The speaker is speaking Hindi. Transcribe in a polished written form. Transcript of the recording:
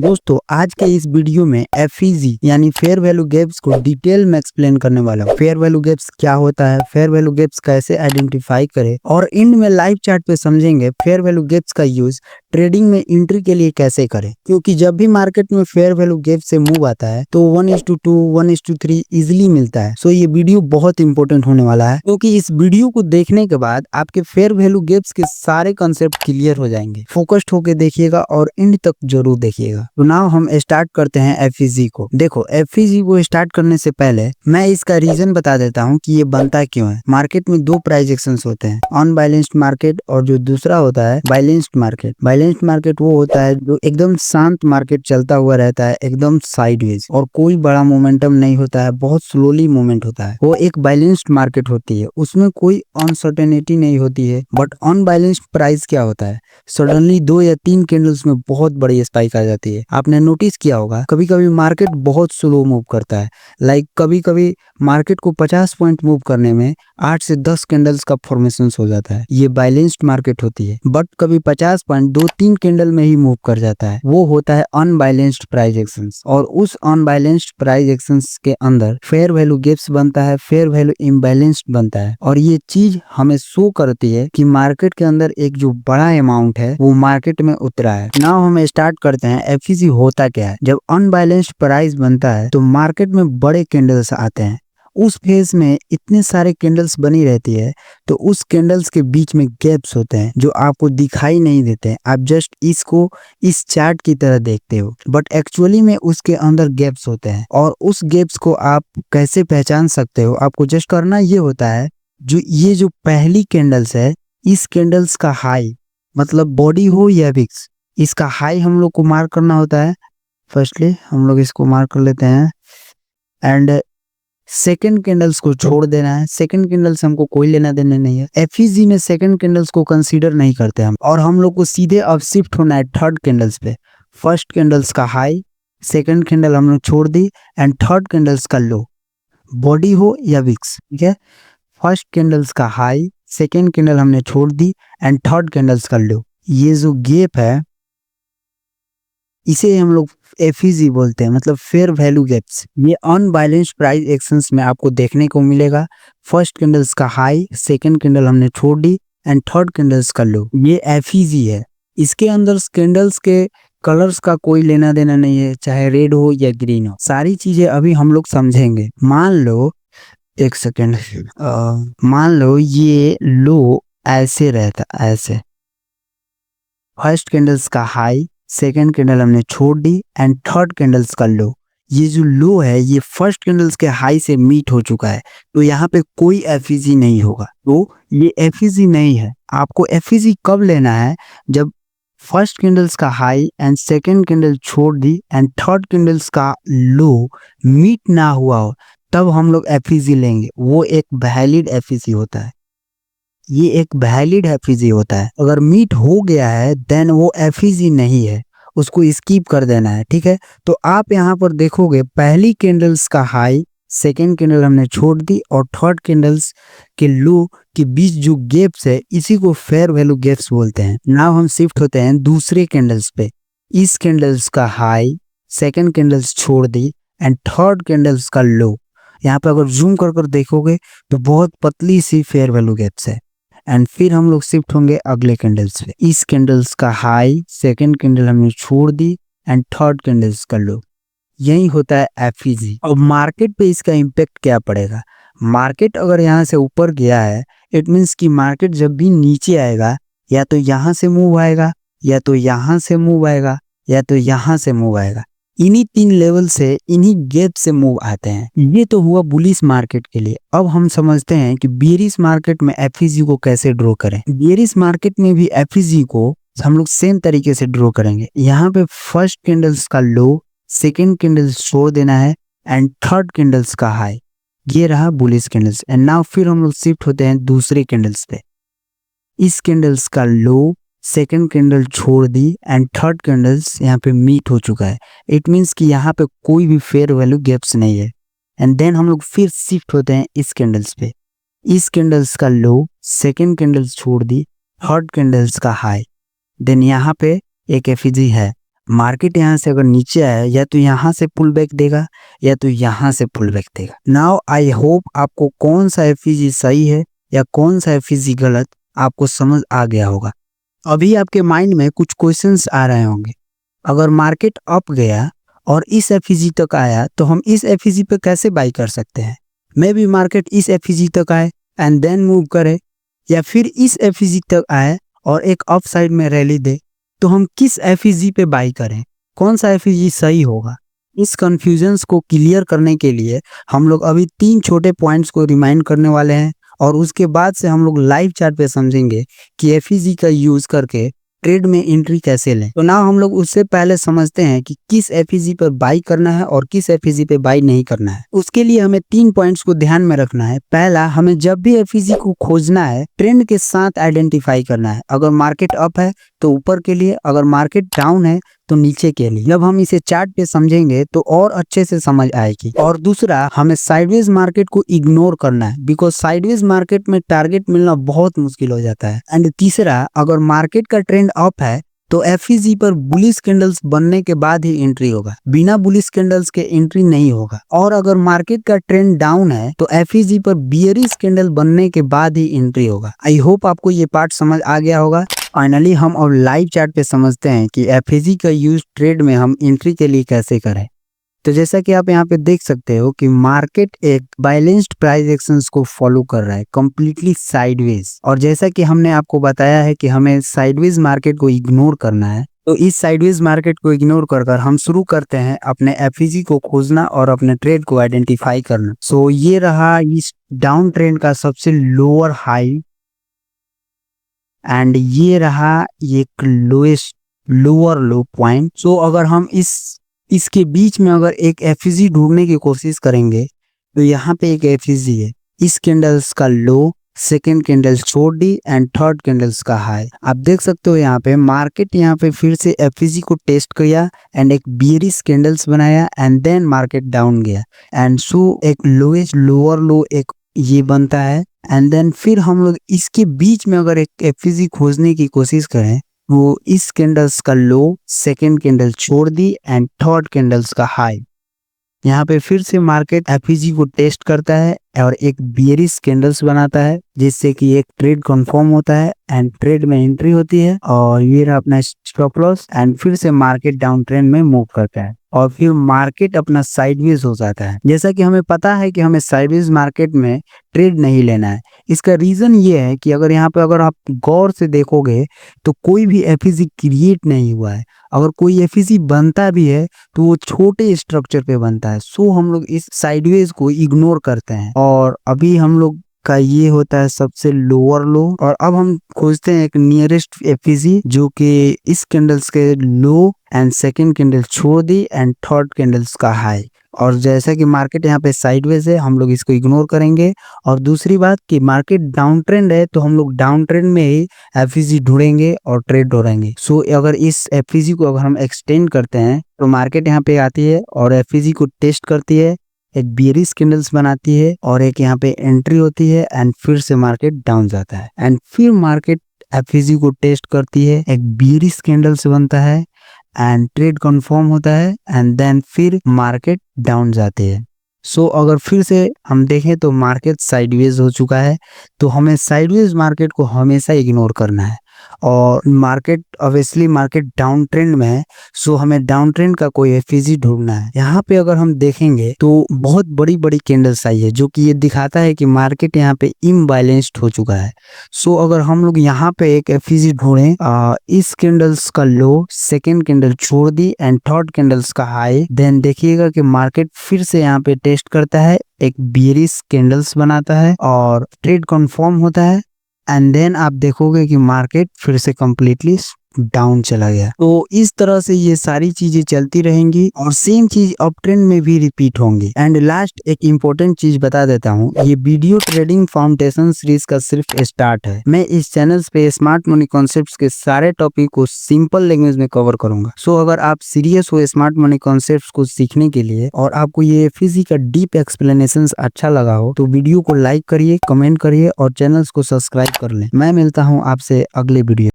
दोस्तों आज के इस वीडियो में एफईजी यानी फेयर वैल्यू गैप्स को डिटेल में एक्सप्लेन करने वाला हूँ। फेयर वैल्यू गैप्स क्या होता है, फेयर वैल्यू गैप्स कैसे आइडेंटिफाई करें और इंड में लाइव चार्ट पे समझेंगे फेयर वैल्यू गैप्स का यूज ट्रेडिंग में एंट्री के लिए कैसे करें। क्योंकि जब भी मार्केट में फेयर वैल्यू गैप से मूव आता है तो 1:2 1:3 इजिली मिलता है। सो ये वीडियो बहुत इंपॉर्टेंट होने वाला है क्योंकि इस वीडियो को देखने के बाद आपके फेयर वैल्यू गैप्स के सारे कंसेप्ट क्लियर हो जाएंगे। फोकस्ड होकर देखिएगा और एंड तक जरूर देखिएगा। तो नाउ हम स्टार्ट करते हैं एफईजी को। देखो एफईजी को स्टार्ट करने से पहले मैं इसका रीजन बता देता हूँ कि ये बनता क्यों है। मार्केट में दो प्राइस एक्शंस होते हैं, अनबैलेंस्ड मार्केट और जो दूसरा होता है बैलेंस्ड मार्केट। बैलेंस्ड मार्केट वो होता है जो एकदम शांत मार्केट चलता हुआ रहता है, एकदम साइडवेज और कोई बड़ा मोमेंटम नहीं होता है, बहुत स्लोली मूवमेंट होता है। वो एक बैलेंस्ड मार्केट होती है, उसमें कोई अनसर्टेनिटी नहीं होती है। बट अनबैलेंस्ड प्राइस क्या होता है, सडनली 2 या 3 कैंडल्स में बहुत बड़ी स्पाइक आ जाती है। आपने नोटिस किया होगा कभी कभी मार्केट बहुत स्लो मूव करता है। लाइक कभी कभी मार्केट को 50 पॉइंट मूव करने में 8 से 10 कैंडल्स का फॉर्मेशन हो जाता है, ये बैलेंस्ड मार्केट होती है। बट कभी 50 पॉइंट 2-3 कैंडल में ही मूव कर जाता है, वो होता है अनबैलेंस्ड प्राइस एक्शंस। और उस अनबैलेंस्ड प्राइस एक्शंस के अंदर फेयर वैल्यू गैप्स बनता है, फेयर वैल्यू इम्बैलेंस्ड बनता है। और ये चीज हमें शो करती है कि मार्केट के अंदर एक जो बड़ा अमाउंट है वो मार्केट में उतरा है। नाउ हम स्टार्ट करते हैं एफईजी होता क्या है। जब अनबैलेंस्ड प्राइस बनता है तो मार्केट में बड़े कैंडल्स आते हैं। उस फेज में इतने सारे कैंडल्स बनी रहती है तो उस कैंडल्स के बीच में गैप्स होते हैं जो आपको दिखाई नहीं देते हैं। आप जस्ट इसको इस चार्ट की तरह देखते हो, बट एक्चुअली में उसके अंदर गैप्स होते हैं। और उस गैप्स को आप कैसे पहचान सकते हो, आपको जस्ट करना ये होता है, जो पहली कैंडल्स है, इस कैंडल्स का हाई मतलब बॉडी हो या विक्स, इसका हाई हम लोग को मार्क करना होता है। फर्स्टली हम लोग इसको मार्क कर लेते हैं एंड सेकंड कैंडल्स को छोड़ देना है। सेकंड कैंडल से हमको कोई लेना देना नहीं है। एफईजी में सेकंड कैंडल्स को कंसीडर नहीं करते हम, और हम लोग को सीधे अब शिफ्ट होना है थर्ड कैंडल्स पे। फर्स्ट कैंडल्स का हाई, सेकंड कैंडल हम लोग छोड़ दी एंड थर्ड कैंडल्स का लो, बॉडी हो या विक्स, ठीक है। फर्स्ट कैंडल्स का हाई, सेकंड कैंडल हमने छोड़ दी एंड थर्ड कैंडल्स का लो। ये जो गैप है इसे हम लोग एफईजी बोलते हैं, मतलब फेयर वैल्यू गैप्स। ये अनबैलेंस्ड प्राइस एक्शंस में आपको देखने को मिलेगा। फर्स्ट कैंडल्स का हाई, सेकंड कैंडल हमने छोड़ दी एंड थर्ड कैंडल्स का लो, ये एफईजी है। इसके अंदर कैंडल्स के कलर्स का कोई लेना देना नहीं है, चाहे रेड हो या ग्रीन हो। सारी चीजें अभी हम लोग समझेंगे। मान लो एक सेकेंड, मान लो ये लो ऐसे रहता, ऐसे फर्स्ट कैंडल्स का हाई, सेकंड कैंडल हमने छोड़ दी एंड थर्ड कैंडल्स का लो। ये जो लो है ये फर्स्ट कैंडल्स के हाई से मीट हो चुका है, तो यहाँ पे कोई एफईजी नहीं होगा। तो ये एफईजी नहीं है। आपको एफईजी कब लेना है, जब फर्स्ट कैंडल्स का हाई एंड सेकंड कैंडल छोड़ दी एंड थर्ड कैंडल्स का लो मीट ना हुआ हो, तब हम लोग एफईजी लेंगे। वो एक वैलिड एफईजी होता है, ये एक वैलिड एफईजी होता है। अगर मीट हो गया है देन वो एफईजी नहीं है, उसको स्किप कर देना है, ठीक है। तो आप यहाँ पर देखोगे पहली कैंडल्स का हाई, सेकेंड कैंडल हमने छोड़ दी और थर्ड कैंडल्स के लो के बीच जो गैप्स है इसी को फेयर वैल्यू गैप्स बोलते हैं। नाउ हम शिफ्ट होते हैं दूसरे कैंडल्स पे। इस कैंडल्स का हाई, सेकेंड कैंडल्स छोड़ दी एंड थर्ड कैंडल्स का लो। यहाँ पे अगर जूम कर देखोगे तो बहुत पतली सी फेयर वैल्यू गैप्स है। एंड फिर हम लोग शिफ्ट होंगे अगले कैंडल्स पे। इस कैंडल्स का हाई, सेकंड कैंडल हमने छोड़ दी एंड थर्ड कैंडल्स का लो, यही होता है एफईजी। और मार्केट पे इसका इम्पेक्ट क्या पड़ेगा, मार्केट अगर यहाँ से ऊपर गया है इट मीन्स कि मार्केट जब भी नीचे आएगा या तो यहाँ से मूव आएगा या तो यहाँ से मूव आएगा या तो यहाँ से मूव आएगा। इन्हीं 3 लेवल से, इन्हीं गैप से मूव आते हैं। ये तो हुआ बुलिश मार्केट के लिए। अब हम समझते हैं कि बेरिश मार्केट में एफईजी को कैसे ड्रॉ करें। बेरिश मार्केट में भी एफईजी को हम लोग सेम तरीके से ड्रॉ करेंगे। यहाँ पे फर्स्ट कैंडल्स का लो, सेकेंड कैंडल्स छोड़ देना है एंड थर्ड कैंडल्स का हाई, ये रहा बुलिश कैंडल्स। एंड नाउ फिर हम लोग शिफ्ट होते हैं दूसरे कैंडल्स पे। इस कैंडल्स का लो, सेकेंड कैंडल छोड़ दी एंड थर्ड कैंडल्स यहाँ पे मीट हो चुका है। इट मीन्स कि यहाँ पे कोई भी फेयर वैल्यू गैप्स नहीं है। एंड देन हम लोग फिर शिफ्ट होते हैं इस कैंडल्स पे। इस कैंडल्स का लो, सेकेंड कैंडल्स छोड़ दी, थर्ड कैंडल्स का हाई, देन यहाँ पे एक एफईजी है। मार्केट यहाँ से अगर नीचे आया या तो यहाँ से पुल बैक देगा या तो यहाँ से पुल बैक देगा। नाउ आई होप आपको कौन सा एफईजी सही है या कौन सा एफईजी गलत आपको समझ आ गया होगा। अभी आपके माइंड में कुछ क्वेश्चंस आ रहे होंगे, अगर मार्केट अप गया और इस एफईजी तक आया तो हम इस एफईजी पे कैसे बाई कर सकते हैं। मे बी मार्केट इस एफईजी तक आए एंड देन मूव करे, या फिर इस एफईजी तक आए और एक अप साइड में रैली दे, तो हम किस एफईजी पे बाई करें, कौन सा एफईजी सही होगा। इस कंफ्यूजन्स को क्लियर करने के लिए हम लोग अभी 3 छोटे पॉइंट्स को रिमाइंड करने वाले हैं और उसके बाद से हम लोग लाइव चार्ट पे समझेंगे कि एफईजी का यूज करके ट्रेड में एंट्री कैसे लें। तो ना हम लोग उससे पहले समझते हैं कि किस एफईजी पर बाई करना है और किस एफईजी पे बाई नहीं करना है। उसके लिए हमें 3 पॉइंट्स को ध्यान में रखना है। पहला, हमें जब भी एफईजी को खोजना है ट्रेंड के साथ आइडेंटिफाई करना है। अगर मार्केट अप है तो ऊपर के लिए, अगर मार्केट डाउन है तो नीचे के लिए। जब हम इसे चार्ट पे समझेंगे तो और अच्छे से समझ आएगी। और दूसरा, हमें साइडवेज मार्केट को इग्नोर करना है, बिकॉज साइडवेज मार्केट में टारगेट मिलना बहुत मुश्किल हो जाता है। एंड तीसरा, अगर मार्केट का ट्रेंड अप है तो एफईजी पर बुलिश कैंडल्स बनने के बाद ही एंट्री होगा, बिना बुलिश कैंडल्स के एंट्री नहीं होगा। और अगर मार्केट का ट्रेंड डाउन है तो एफईजी पर बियरिश कैंडल बनने के बाद ही एंट्री होगा। आई होप आपको ये पार्ट समझ आ गया होगा। फाइनली हम अब लाइव चार्ट पे समझते हैं कि एफईजी का यूज ट्रेड में हम एंट्री के लिए कैसे करें। तो जैसा कि आप यहाँ पे देख सकते हो कि मार्केट एक बैलेंस्ड प्राइस एक्शंस को फॉलो कर रहा है कंप्लीटली साइडवेज। और जैसा कि हमने आपको बताया है कि हमें साइडवेज मार्केट को इग्नोर करना है, तो इस साइडवेज मार्केट को इग्नोर कर हम शुरू करते हैं अपने एफईजी को खोजना और अपने ट्रेड को आइडेंटिफाई करना। सो ये रहा इस डाउन ट्रेंड का सबसे लोअर हाई एंड ये रहा एक लोएस्ट लोअर लो पॉइंट। सो अगर हम इसके बीच में अगर एक एफईजी ढूंढने की कोशिश करेंगे तो यहाँ पे एक एफईजी है, इस कैंडल्स का लो, सेकेंड कैंडल छोड़ दी एंड थर्ड कैंडल्स का हाई। आप देख सकते हो यहाँ पे मार्केट यहाँ पे फिर से एफईजी को टेस्ट किया एंड एक बियरिश कैंडल्स बनाया एंड देन मार्केट डाउन गया एंड सो एक लोएस्ट लोअर लो एक ये बनता है। एंड देन फिर हम लोग इसके बीच में अगर एक एफईजी खोजने की कोशिश करें, वो इस कैंडल्स का लो, सेकेंड कैंडल छोड़ दी एंड थर्ड कैंडल्स का हाई। यहाँ पे फिर से मार्केट एफईजी को टेस्ट करता है और एक बियरिश कैंडल्स बनाता है, जिससे कि एक ट्रेड कंफर्म होता है एंड ट्रेड में एंट्री होती है और ये रहा अपना स्टॉप लॉस एंड फिर से मार्केट डाउन ट्रेंड में मूव करता है और फिर मार्केट अपना साइडवेज हो जाता है। जैसा कि हमें पता है कि हमें साइडवेज मार्केट में ट्रेड नहीं लेना है। इसका रीजन ये है कि अगर यहाँ पे अगर आप गौर से देखोगे तो कोई भी एफईजी क्रिएट नहीं हुआ है। अगर कोई एफईजी बनता भी है तो वो छोटे स्ट्रक्चर पे बनता है। सो हम लोग इस साइडवेज को इग्नोर करते हैं और अभी हम लोग का ये होता है सबसे लोअर लो। और अब हम खोजते हैं एक नियरेस्ट एफईजी जो कि इस कैंडल्स के लो एंड सेकेंड कैंडल छोड़ दी एंड थर्ड कैंडल्स का हाई। और जैसा कि मार्केट यहाँ पे साइडवेज है, हम लोग इसको इग्नोर करेंगे। और दूसरी बात कि मार्केट डाउन ट्रेंड है तो हम लोग डाउन ट्रेंड में ही एफईजी ढूंढेंगे और ट्रेड ढूंढेंगे। सो अगर इस एफईजी को अगर हम एक्सटेंड करते हैं तो मार्केट यहाँ पे आती है और एफईजी को टेस्ट करती है, एक बियरिश कैंडल्स बनाती है और एक यहाँ पे एंट्री होती है एंड फिर से मार्केट डाउन जाता है एंड फिर मार्केट एफईजी को टेस्ट करती है, एक बियरिश कैंडल्स बनता है एंड ट्रेड कंफर्म होता है एंड देन फिर मार्केट डाउन जाती है। सो अगर फिर से हम देखें तो मार्केट साइडवेज हो चुका है, तो हमें साइडवेज मार्केट को हमेशा इग्नोर करना है। और market obviously market down trend में है, सो हमें डाउन ट्रेंड का कोई एफईजी ढूंढना है। यहाँ पे अगर हम देखेंगे तो बहुत बड़ी बड़ी कैंडल्स आई है जो कि ये दिखाता है कि मार्केट यहाँ पे इम्बैलेंस्ड हो चुका है। सो अगर हम लोग यहाँ पे एक एफईजी ढूंढें, इस कैंडल्स का लो, सेकेंड कैंडल छोड़ दी एंड थर्ड कैंडल्स का हाई, देन देखिएगा कि मार्केट फिर से यहाँ पे टेस्ट करता है, एक बियरिश कैंडल्स बनाता है और ट्रेड कंफर्म होता है एंड देन आप देखोगे कि मार्केट फिर से कंप्लीटली डाउन चला गया। तो इस तरह से ये सारी चीजें चलती रहेंगी और सेम चीज अप ट्रेंड में भी रिपीट होंगी। एंड लास्ट एक इम्पोर्टेंट चीज बता देता हूँ, ये वीडियो ट्रेडिंग फाउंडेशन सीरीज का सिर्फ स्टार्ट है। मैं इस चैनल पे स्मार्ट मनी कॉन्सेप्ट्स के सारे टॉपिक को सिंपल लैंग्वेज में कवर करूंगा। सो अगर आप सीरियस हो स्मार्ट मनी कॉन्सेप्ट्स को सीखने के लिए और आपको ये एफईजी का डीप एक्सप्लेनेशन अच्छा लगा हो तो वीडियो को लाइक करिए, कमेंट करिए और चैनल को सब्सक्राइब कर लें। मैं मिलता हूँ आपसे अगले वीडियो।